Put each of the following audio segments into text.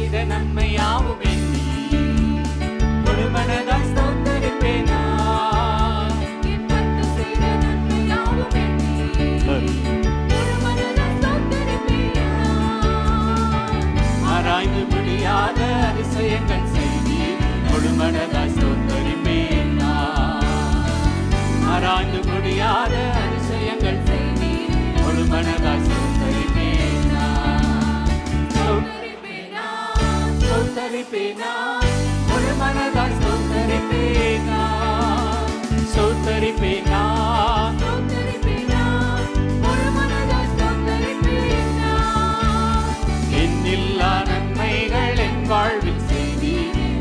செய்த நன்மையாவும் எண்ணி முழு மனதாய் ஸ்தோத்தரிப்பேன் நான். என் கர்த்தர் செய்த நன்மையாவும் எண்ணி முழு மனதாய் ஸ்தோத்தரிப்பேன் நான். ஆராய்ந்து முடியாத அதிசயங்கள் செய்தி முழு மனதாய் ஸ்தோத்தரிப்பேன் நான். ஆராய்ந்து முடியாத அதிசயங்கள் செய்தி முழு மனதாய் ஸ்தோத்தரிப்பேன் நான். ஸ்தோத்தரிப்பேன் நான். ஸ்தோத்தரிப்பேன் நான். முழு மனதாய் ஸ்தோத்தரிப்பேன் நான். ஸ்தோத்தரிப்பேன் நான். ஸ்தோத்தரிப்பேன் நான். முழு மனதாய் ஸ்தோத்தரிப்பேன் நான். எண்ணில்லா நன்மைகள் என் வாழ்வில் செய்தி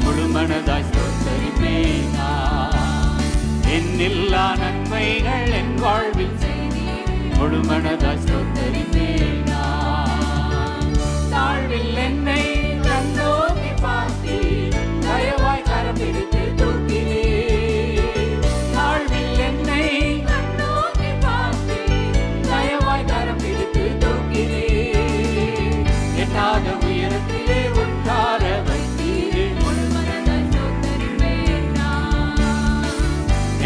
முழு மனதாய் ஸ்தோத்தரிப்பேன் நான். எண்ணில்லா நன்மைகள் என் வாழ்வில் செய்தி முழு மனதாய் ஸ்தோத்தரிப்பேன் நான். தாழ்வில் என்னை கண்ணோக்கி பார்த்தீர், தயவாய் கரம் பிடித்து தூக்கினீர். தாழ்வில் என்னை கண்ணோக்கி பார்த்தீர், தயவாய் கரம் பிடித்து தூக்கினீர். எட்டாத உயரத்திலே உட்கார வைத்தீர். முழு மனதாய் ஸ்தோத்தரிப்பேன் நான்.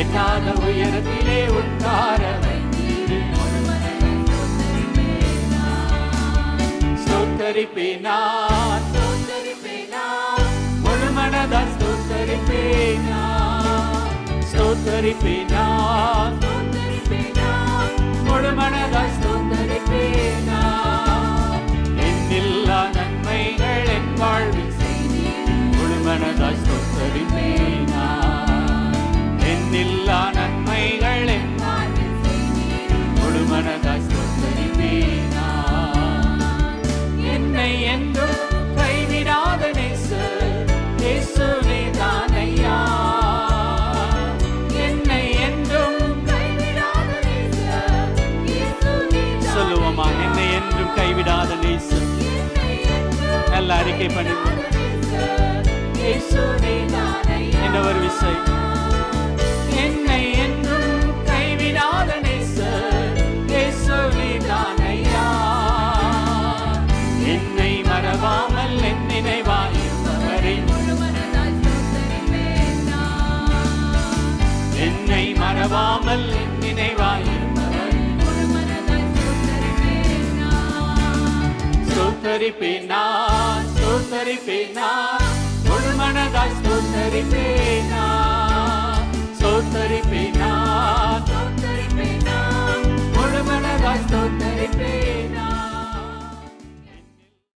எட்டாத உயரத்திலே உட்கார வைத்தீர். முழு மனதாய் ஸ்தோத்தரிப்பேன் நான். ஸ்தோத்தரிப்பேன் நான். ஸ்தோத்தரிப்பேன் நான். முழு மனதாய் ஸ்தோத்தரிப்பேன் நான். ஸ்தோத்தரிப்பேன் நான். ஸ்தோத்தரிப்பேன் நான். முழு மனதாய் ஸ்தோத்தரிப்பேன் நான். எண்ணில்லா நன்மைகள் என் வாழ்வில் செய்தி முழு மனதாய் ஸ்தோத்தரிப்பேன் நான். எண்ணில்லா நன்மைகள் என் வாழ்வில் செய்தீர், முழு மனதாய் ஸ்தோத்தரிப்பேன் நான். என்னை என்றும் கைவிடாத நேசர் இயேசுவே தானையா. என்னை என்றும் கைவிடாத நேசர் இயேசுவே தானையா. சொல்லுவோமா, என்னை என்றும் கைவிடாத நேசர். என்னை என்றும் நல்ல அறிக்கை பண்ணுங்க. நேசர் இயேசுவே தானையா. என்ன ஒரு விசை. என்னை என்றும் கைவிடாத நேசர் இயேசுவே தானையா. என்னை மறவாமல் என் நினைவாயிருப்பவரை, முழு மனதாய் ஸ்தோத்தரிப்பேன் நான். என்னை மறவாமல் என் நினைவாயிருப்பவர். முழு மனதாய் ஸ்தோத்தரிப்பேன் நான். ஸ்தோத்தரிப்பேன் நான். ஸ்தோத்தரிப்பேன் நான். முழு மனதாய் ஸ்தோத்தரிப்பேன் நான். ஸ்தோத்தரிப்பேன் நான். ஸ்தோத்தரிப்பேன் நான். முழு மனதாய் ஸ்தோத்தரிப்பேன் நான்.